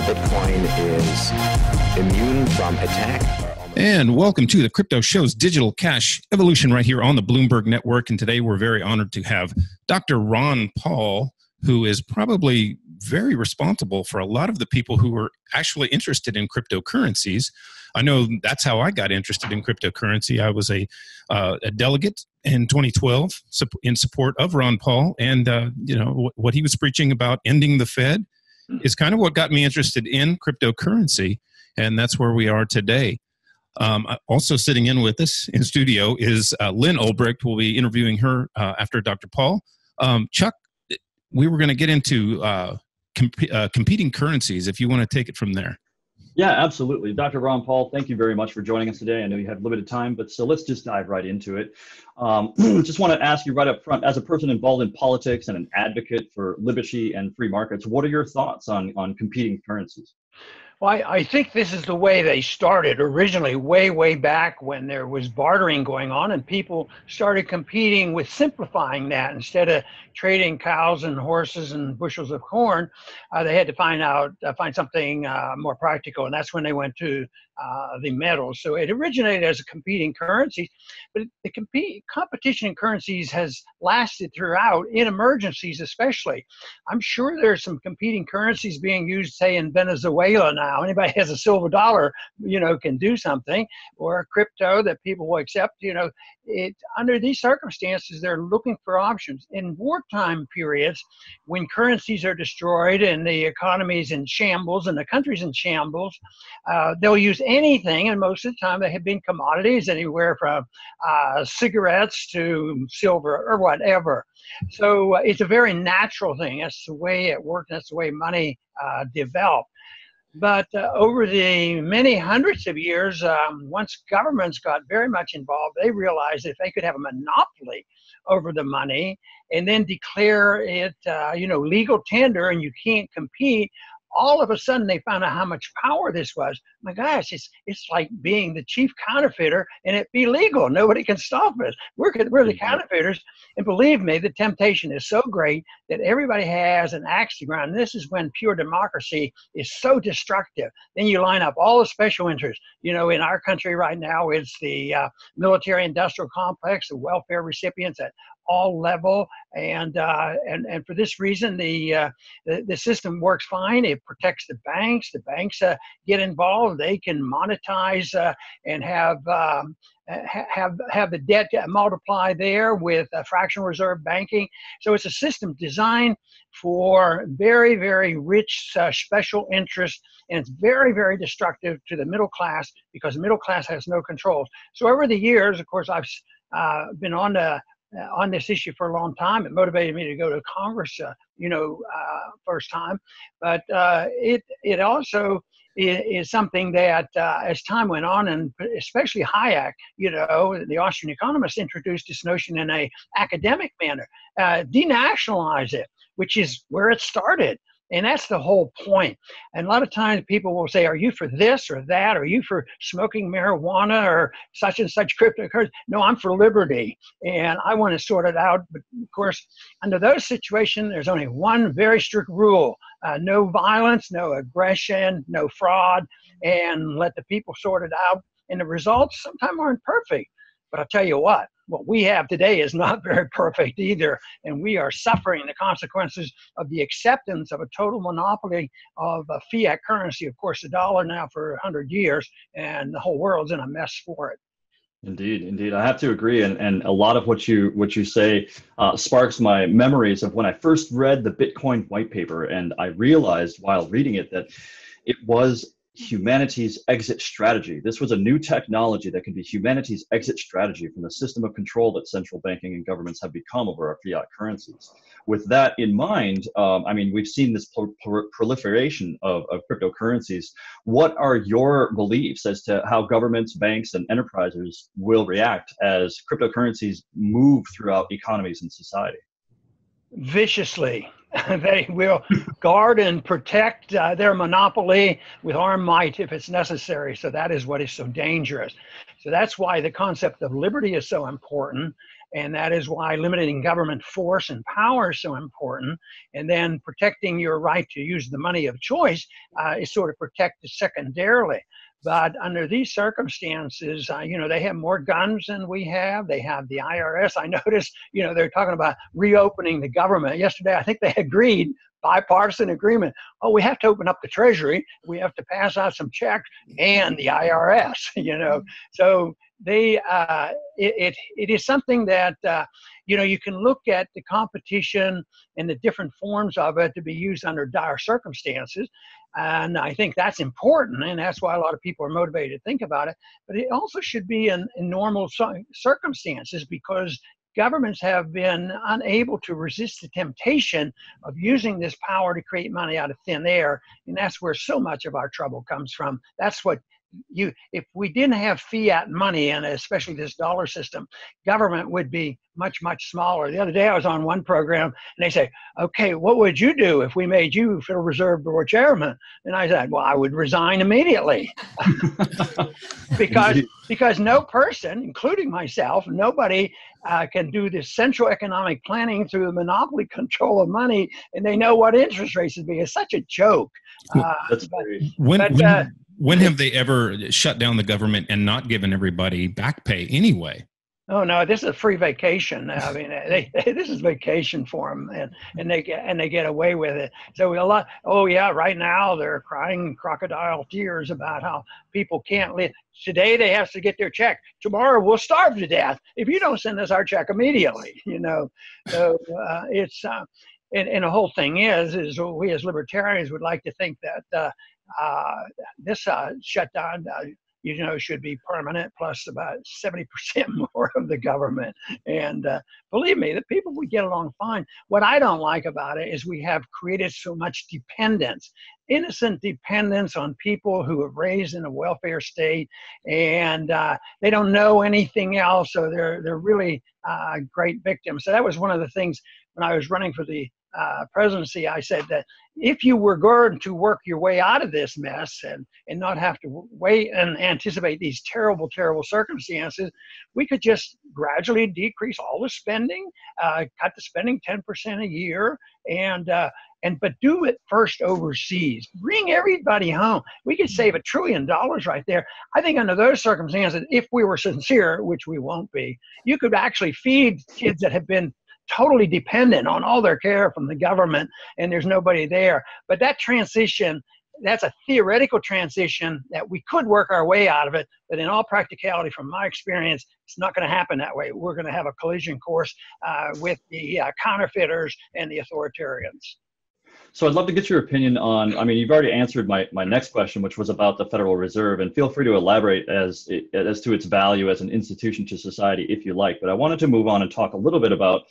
Bitcoin is immune from attack. And welcome to the Crypto Show's Digital Cash Evolution right here on the Bloomberg Network. And today we're very honored to have Dr. Ron Paul, who is probably very responsible for a lot of the people who are actually interested in cryptocurrencies. I know that's how I got interested in cryptocurrency. I was a delegate in 2012 in support of Ron Paul, and what he was preaching about ending the Fed is kind of what got me interested in cryptocurrency, and that's where we are today. Also sitting in with us in studio is Lyn Ulbricht. We'll be interviewing her after Dr. Paul. Chuck, we were going to get into competing currencies, if you want to take it from there. Yeah, absolutely. Dr. Ron Paul, thank you very much for joining us today. I know you have limited time, but so let's just dive right into it. Just want to ask you right up front, as a person involved in politics and an advocate for liberty and free markets, what are your thoughts on competing currencies? Well, I think this is the way they started originally, way back when there was bartering going on and people started competing with simplifying that. Instead of trading cows and horses and bushels of corn, they had to find something more practical. And that's when they went to the metals. So it originated as a competing currency, but the competition in currencies has lasted throughout, in emergencies especially. I'm sure there's some competing currencies being used, say, in Venezuela now. Anybody has a silver dollar, can do something, or crypto that people will accept. Under these circumstances, they're looking for options. In wartime periods, when currencies are destroyed and the economy's in shambles and the country's in shambles, they'll use anything, and most of the time they have been commodities, anywhere from cigarettes to silver or whatever. So it's a very natural thing. That's the way it worked. That's the way money developed. But over the many hundreds of years, once governments got very much involved, they realized if they could have a monopoly over the money and then declare it, legal tender, and you can't compete, all of a sudden they found out how much power this was. My gosh, it's like being the chief counterfeiter and it be legal. Nobody can stop us. We're the counterfeiters. And believe me, the temptation is so great that everybody has an axe to grind. This is when pure democracy is so destructive. Then you line up all the special interests. In our country right now, it's the military industrial complex, the welfare recipients at all level, and for this reason, the system works fine. It protects the banks. The banks get involved. They can monetize and have the debt multiply there with fractional reserve banking. So it's a system designed for very, very rich special interests, and it's very, very destructive to the middle class because the middle class has no controls. So over the years, of course, I've been on this issue for a long time. It motivated me to go to Congress, first time. But it also is something that as time went on, and especially Hayek, the Austrian economist, introduced this notion in a academic manner, denationalize it, which is where it started. And that's the whole point. And a lot of times people will say, are you for this or that? Are you for smoking marijuana or such and such cryptocurrency? No, I'm for liberty. And I want to sort it out. But of course, under those situations, there's only one very strict rule. No violence, no aggression, no fraud, and let the people sort it out. And the results sometimes aren't perfect. But I'll tell you what we have today is not very perfect either. And we are suffering the consequences of the acceptance of a total monopoly of a fiat currency. Of course, the dollar now for 100 years, and the whole world's in a mess for it. Indeed. I have to agree. And a lot of what you say sparks my memories of when I first read the Bitcoin white paper. And I realized while reading it that it was humanity's exit strategy. This was a new technology that could be humanity's exit strategy from the system of control that central banking and governments have become over our fiat currencies. With that in mind, we've seen this proliferation of cryptocurrencies. What are your beliefs as to how governments, banks, and enterprises will react as cryptocurrencies move throughout economies and society? Viciously. They will guard and protect their monopoly with armed might if it's necessary. So that is what is so dangerous. So that's why the concept of liberty is so important. And that is why limiting government force and power is so important. And then protecting your right to use the money of choice is sort of protected secondarily. But under these circumstances, they have more guns than we have. They have the IRS. I noticed, they're talking about reopening the government. Yesterday, I think they agreed, bipartisan agreement. Oh, we have to open up the Treasury. We have to pass out some checks and the IRS, So it is something that, you can look at the competition and the different forms of it to be used under dire circumstances. And I think that's important, and that's why a lot of people are motivated to think about it. But it also should be in normal circumstances, because governments have been unable to resist the temptation of using this power to create money out of thin air. And that's where so much of our trouble comes from. That's what if we didn't have fiat money, and especially this dollar system, government would be much, much smaller. The other day I was on one program and they say, okay, what would you do if we made you Federal Reserve Board Chairman? And I said, well, I would resign immediately. because no person, including myself, nobody can do this central economic planning through the monopoly control of money, and they know what interest rates would be. It's such a joke. That's great. When have they ever shut down the government and not given everybody back pay anyway? Oh no, this is a free vacation. I mean, this is vacation for them, and they get away with it. So right now they're crying crocodile tears about how people can't live. Today they have to get their check. Tomorrow we'll starve to death if you don't send us our check immediately. So it's and the whole thing is we as libertarians would like to think that this shutdown, should be permanent, plus about 70% more of the government. And believe me, the people would get along fine. What I don't like about it is we have created so much dependence, innocent dependence on people who have raised in a welfare state, and they don't know anything else, so they're really great victims. So that was one of the things when I was running for the presidency. I said that if you were going to work your way out of this mess and not have to wait and anticipate these terrible, terrible circumstances, we could just gradually decrease all the spending, cut the spending 10% a year, but do it first overseas. Bring everybody home. We could save $1 trillion right there. I think under those circumstances, if we were sincere, which we won't be, you could actually feed kids that have been totally dependent on all their care from the government, and there's nobody there. But that transition, that's a theoretical transition that we could work our way out of it, but in all practicality, from my experience, it's not going to happen that way. We're going to have a collision course with the counterfeiters and the authoritarians. So I'd love to get your opinion on, you've already answered my next question, which was about the Federal Reserve, and feel free to elaborate as to its value as an institution to society if you like. But I wanted to move on and talk a little bit about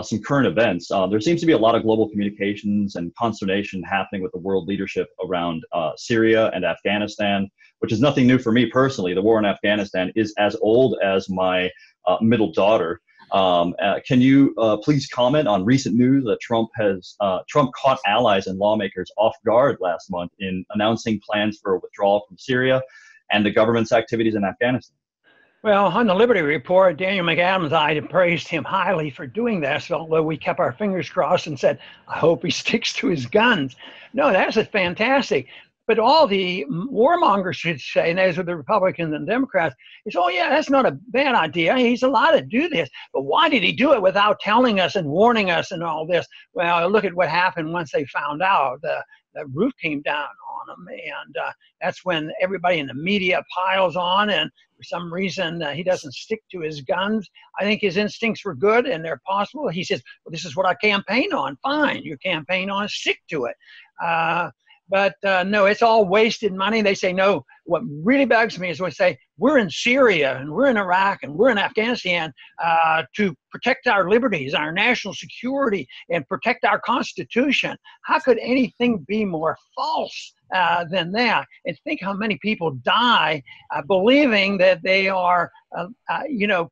some current events. There seems to be a lot of global communications and consternation happening with the world leadership around Syria and Afghanistan, which is nothing new for me personally. The war in Afghanistan is as old as my middle daughter. Can you please comment on recent news that Trump caught allies and lawmakers off guard last month in announcing plans for a withdrawal from Syria and the government's activities in Afghanistan? Well, on the Liberty Report, Daniel McAdams and I praised him highly for doing this, although we kept our fingers crossed and said, I hope he sticks to his guns. No, that's fantastic. But all the warmongers should say, and those are the Republicans and Democrats, is, oh yeah, that's not a bad idea. He's allowed to do this. But why did he do it without telling us and warning us and all this? Well, look at what happened once they found out. The roof came down on them, and that's when everybody in the media piles on, and for some reason he doesn't stick to his guns. I think his instincts were good, and they're possible. He says, well, this is what I campaign on. Fine, you campaign on, stick to it. But no, it's all wasted money. They say, no, what really bugs me is when they say, we're in Syria and we're in Iraq and we're in Afghanistan to protect our liberties, our national security, and protect our Constitution. How could anything be more false than that? And think how many people die believing that they are,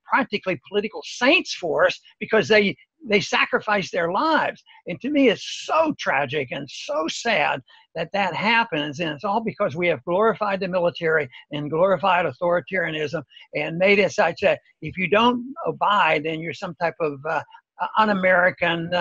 practically political saints for us because they they sacrificed their lives. And to me, it's so tragic and so sad that that happens. And it's all because we have glorified the military and glorified authoritarianism and made it such that if you don't abide, then you're some type of un-American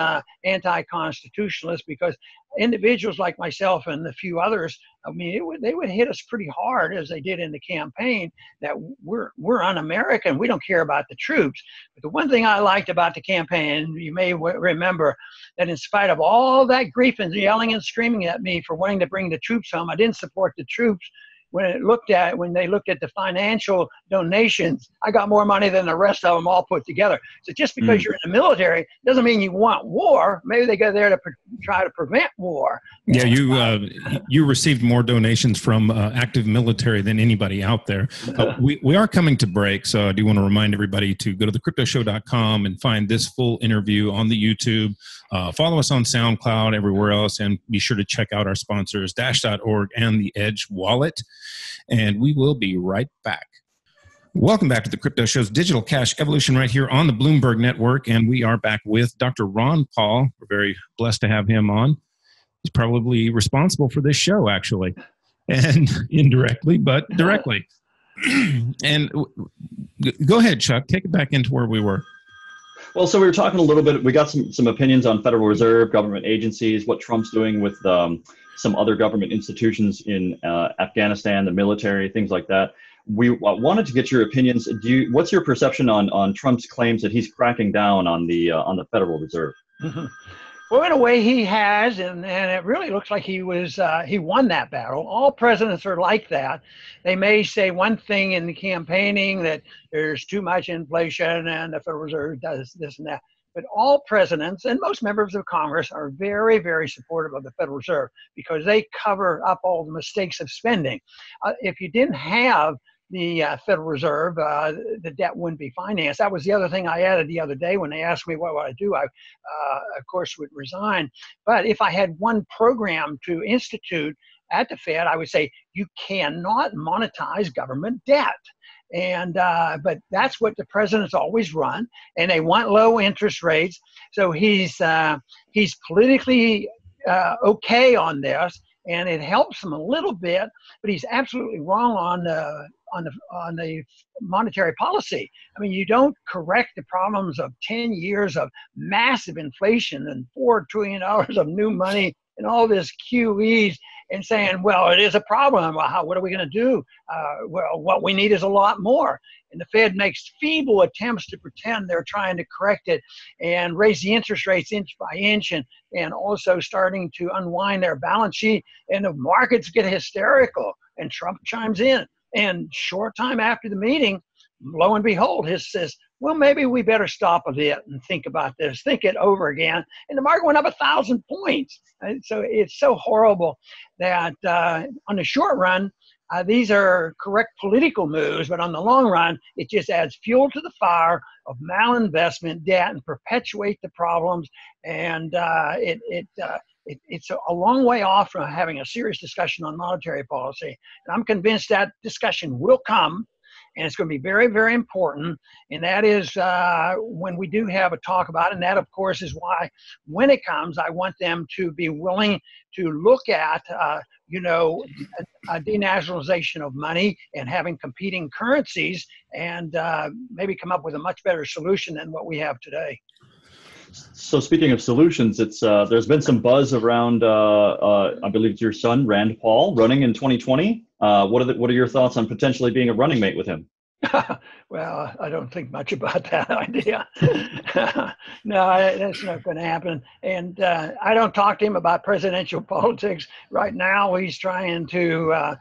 anti-constitutionalist, because individuals like myself and a few others, I mean, they would hit us pretty hard, as they did in the campaign, that we're un-American. We don't care about the troops. But the one thing I liked about the campaign, you may remember, that in spite of all that grief and yelling and screaming at me for wanting to bring the troops home, I didn't support the troops. When they looked at the financial donations, I got more money than the rest of them all put together. So just because you're in the military doesn't mean you want war. Maybe they go there to try to prevent war. Yeah, you received more donations from active military than anybody out there. We are coming to break, so I do want to remind everybody to go to thecryptoshow.com and find this full interview on the YouTube. Follow us on SoundCloud, everywhere else, and be sure to check out our sponsors, Dash.org and the Edge Wallet. And we will be right back. Welcome back to the Crypto Show's Digital Cash Evolution right here on the Bloomberg Network. And we are back with Dr. Ron Paul. We're very blessed to have him on. He's probably responsible for this show, actually, and indirectly, but directly. And go ahead, Chuck. Take it back into where we were. Well, so we were talking a little bit, we got some opinions on Federal Reserve, government agencies, what Trump's doing with some other government institutions in Afghanistan, the military, things like that. We wanted to get your opinions. What's your perception on Trump's claims that he's cracking down on the Federal Reserve? Mm-hmm. Well, in a way he has, and it really looks like he won that battle. All presidents are like that. They may say one thing in the campaigning, that there's too much inflation and the Federal Reserve does this and that. But all presidents and most members of Congress are very, very supportive of the Federal Reserve because they cover up all the mistakes of spending. If you didn't have the Federal Reserve, the debt wouldn't be financed. That was the other thing I added the other day when they asked me what would I do. I, of course, would resign. But if I had one program to institute at the Fed, I would say you cannot monetize government debt. And but that's what the president's always run, and they want low interest rates. So he's politically okay on this, and it helps him a little bit. But he's absolutely wrong on the monetary policy. I mean, you don't correct the problems of 10 years of massive inflation and $4 trillion of new money and all this QEs, and saying, well, it is a problem. Well, what are we going to do? Well, what we need is a lot more. And the Fed makes feeble attempts to pretend they're trying to correct it and raise the interest rates inch by inch, and also starting to unwind their balance sheet. And the markets get hysterical, and Trump chimes in. And short time after the meeting, lo and behold, he says, well, maybe we better stop a bit and think about this, think it over again. And the market went up 1,000 points. And so it's so horrible that on the short run, these are correct political moves, but on the long run, it just adds fuel to the fire of malinvestment, debt, and perpetuate the problems. And it's a long way off from having a serious discussion on monetary policy. And I'm convinced that discussion will come. And it's going to be very, very important. And that is when we do have a talk about it. And that, of course, is why when it comes, I want them to be willing to look at, a denationalization of money and having competing currencies, and maybe come up with a much better solution than what we have today. So speaking of solutions, it's there's been some buzz around, I believe it's your son, Rand Paul, running in 2020. What are your thoughts on potentially being a running mate with him? Well, I don't think much about that idea. No, that's not going to happen. And I don't talk to him about presidential politics. Right now, he's trying to,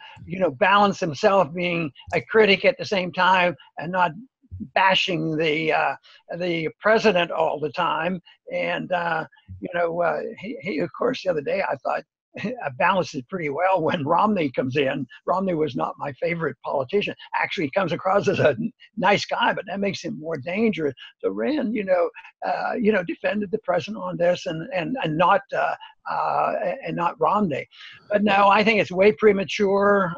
balance himself, being a critic at the same time and not bashing the president all the time. And, he, of course, the other day, I thought, I balanced it pretty well when Romney comes in. Romney was not my favorite politician. Actually, he comes across as a nice guy, but that makes him more dangerous. So Rand, defended the president on this and not and not Romney. But no, I think it's way premature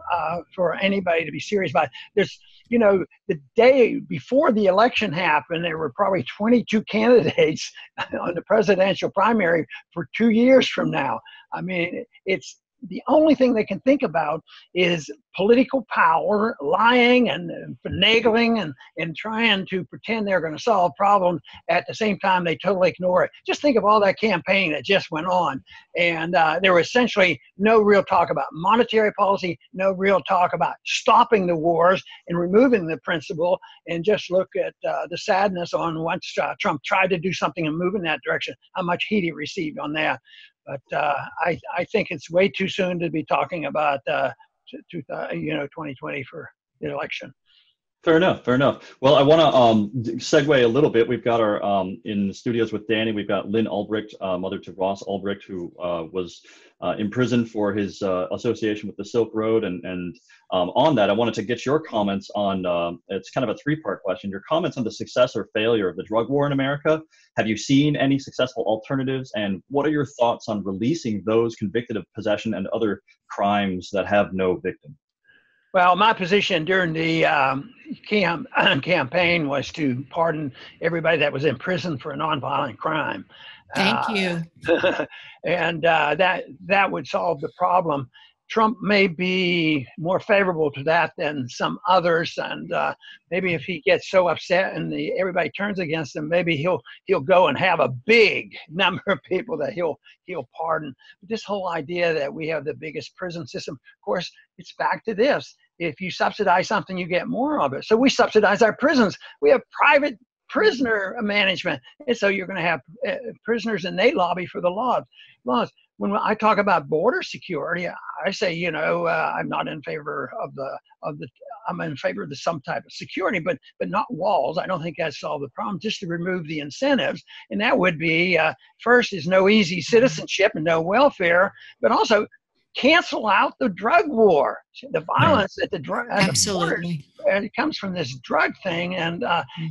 for anybody to be serious about it. There's, the day before the election happened, there were probably 22 candidates on the presidential primary for 2 years from now. I mean, it's the only thing they can think about is political power, lying and finagling and trying to pretend they're going to solve problems. At the same time, they totally ignore it. Just think of all that campaign that just went on. And there was essentially no real talk about monetary policy, no real talk about stopping the wars and removing the principle. And just look at the sadness on once Trump tried to do something and move in that direction, how much heat he received on that. But I think it's way too soon to be talking about 2020 for the election. Fair enough. Fair enough. Well, I want to segue a little bit. We've got our in the studios with Danny. We've got Lyn Ulbricht, mother to Ross Ulbricht, who was imprisoned for his association with the Silk Road. And on that, I wanted to get your comments on. It's kind of a three-part question. Your comments on the success or failure of the drug war in America. Have you seen any successful alternatives? And what are your thoughts on releasing those convicted of possession and other crimes that have no victim? Well, my position during the campaign was to pardon everybody that was in prison for a nonviolent crime. Thank you. And that would solve the problem. Trump may be more favorable to that than some others, and maybe if he gets so upset and everybody turns against him, maybe he'll go and have a big number of people that he'll pardon. But this whole idea that we have the biggest prison system, of course, it's back to this: if you subsidize something, you get more of it. So we subsidize our prisons. We have private prisoner management, and so you're going to have prisoners, and they lobby for the laws. When I talk about border security, I say, I'm not in favor of I'm in favor of some type of security, but not walls. I don't think that solves the problem. Just to remove the incentives, and that would be first is no easy citizenship and no welfare, but also cancel out the drug war, the violence at the drug. Absolutely. And it comes from this drug thing, and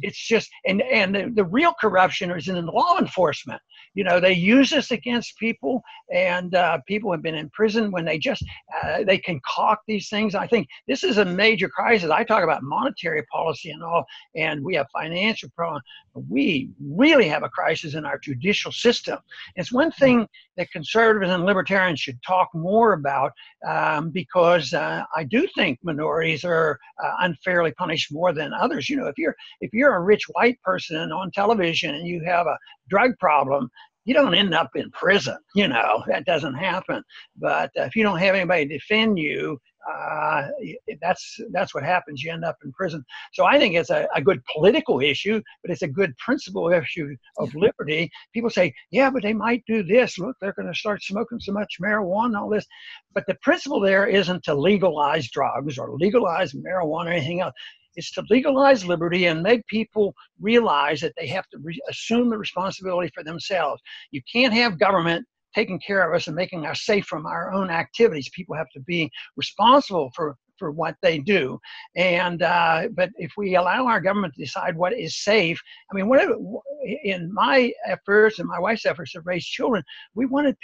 it's just and the real corruption is in law enforcement. They use this against people, and people have been in prison when they just they concoct these things. I think this is a major crisis. I talk about monetary policy and all, and we have financial problems. We really have a crisis in our judicial system. It's one thing that conservatives and libertarians should talk more about, because I do think minorities are unfairly punished more than others. If you're a rich white person on television and you have a drug problem, you don't end up in prison. That doesn't happen. But if you don't have anybody to defend you, that's what happens. You end up in prison. So I think it's a good political issue, but it's a good principle issue of liberty. People say, yeah, but they might do this. Look, they're going to start smoking so much marijuana and all this. But the principle there isn't to legalize drugs or legalize marijuana or anything else. It's to legalize liberty and make people realize that they have to assume the responsibility for themselves. You can't have government taking care of us and making us safe from our own activities. People have to be responsible for what they do. And but if we allow our government to decide what is safe, in my efforts and my wife's efforts to raise children, we wanted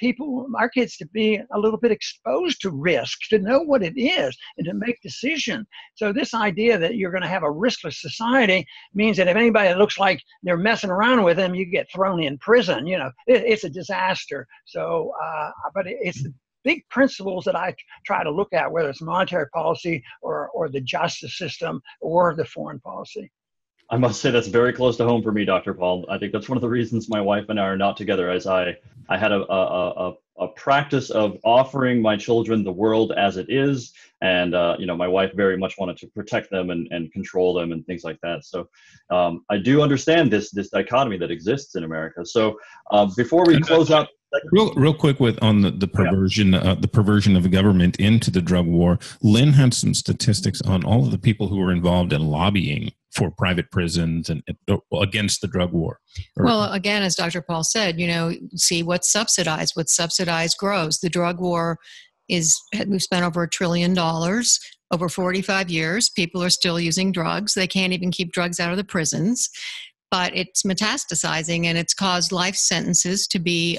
our kids to be a little bit exposed to risk, to know what it is and to make decisions. So this idea that you're going to have a riskless society means that if anybody looks like they're messing around with them, you get thrown in prison. It's a disaster. So, but it's the big principles that I try to look at, whether it's monetary policy or the justice system or the foreign policy. I must say that's very close to home for me, Dr. Paul. I think that's one of the reasons my wife and I are not together, as I had a practice of offering my children the world as it is. And, my wife very much wanted to protect them and control them and things like that. So I do understand this dichotomy that exists in America. So before we close out, Real quick on the perversion, the perversion of the government into the drug war. Lyn had some statistics on all of the people who were involved in lobbying for private prisons and against the drug war. Well, again, as Dr. Paul said, see what's subsidized. What's subsidized grows. The drug war we've spent over $1 trillion over 45 years. People are still using drugs. They can't even keep drugs out of the prisons. But it's metastasizing, and it's caused life sentences to be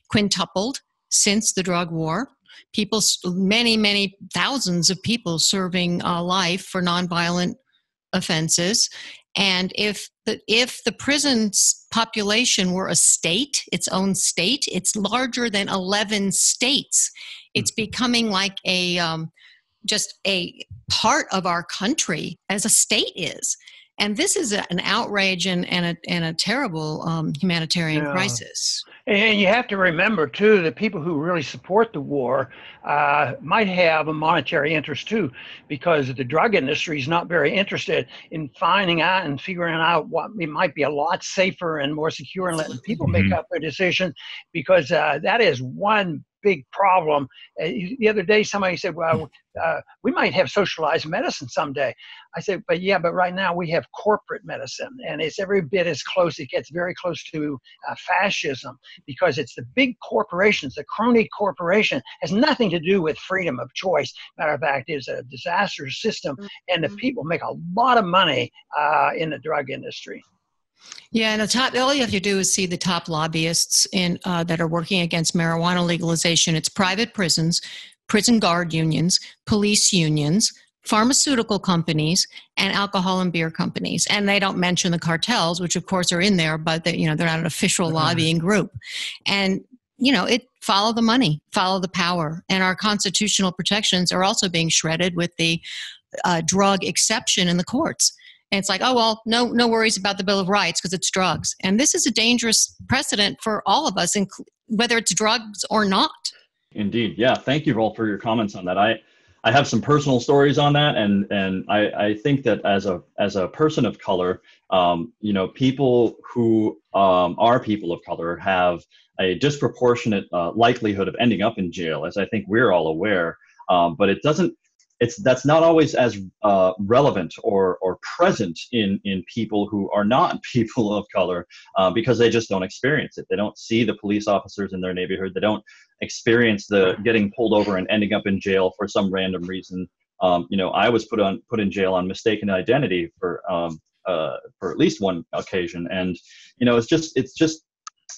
quintupled since the drug war. People, many thousands of people serving life for nonviolent offenses. And if the prison's population were a state, its own state, it's larger than 11 states. It's becoming like just a part of our country as a state is. And this is an outrage and a terrible humanitarian crisis. And you have to remember, too, that people who really support the war might have a monetary interest, too, because the drug industry is not very interested in finding out and figuring out what it might be a lot safer and more secure and letting people make up their decision, because that is one big problem. The other day, somebody said, well, we might have socialized medicine someday. I said, but right now we have corporate medicine, and it's every bit as close. It gets very close to fascism, because it's the big corporations, the crony corporation, has nothing to do with freedom of choice. Matter of fact, it's a disastrous system, and the people make a lot of money in the drug industry. Yeah, and all you have to do is see the top lobbyists that are working against marijuana legalization. It's private prisons, prison guard unions, police unions, pharmaceutical companies, and alcohol and beer companies. And they don't mention the cartels, which of course are in there, but they're not an official lobbying group. And follow the money, follow the power. And our constitutional protections are also being shredded with the drug exception in the courts. And it's like, oh, well, no worries about the Bill of Rights because it's drugs. And this is a dangerous precedent for all of us, whether it's drugs or not. Indeed. Yeah. Thank you all for your comments on that. I have some personal stories on that. And I think that as a person of color, people who are people of color have a disproportionate likelihood of ending up in jail, as I think we're all aware. But that's not always as relevant or present in people who are not people of color, because they just don't experience it. They don't see the police officers in their neighborhood. They don't experience the getting pulled over and ending up in jail for some random reason. I was put in jail on mistaken identity for at least one occasion, and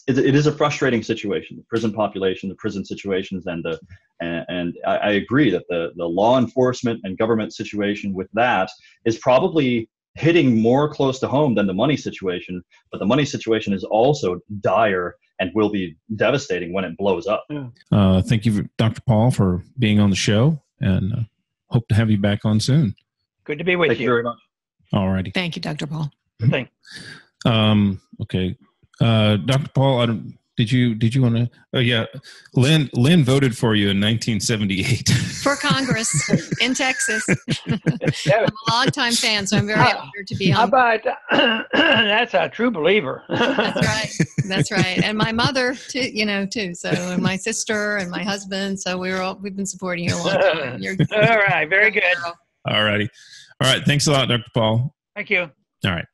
it is a frustrating situation. The prison population, the prison situations, and I agree that the law enforcement and government situation with that is probably hitting more close to home than the money situation. But the money situation is also dire and will be devastating when it blows up. Thank you, Dr. Paul, for being on the show, and hope to have you back on soon. Good to be with you. Thank you very much. All righty. Thank you, Dr. Paul. Thanks. Okay. Dr. Paul, did you want to? Oh yeah, Lyn voted for you in 1978 for Congress in Texas. I'm a longtime fan, so I'm very honored to be on. How about that's a true believer. That's right. And my mother too. So and my sister and my husband. So we've been supporting you a long time. All right, very good. All righty. All right. Thanks a lot, Dr. Paul. Thank you. All right.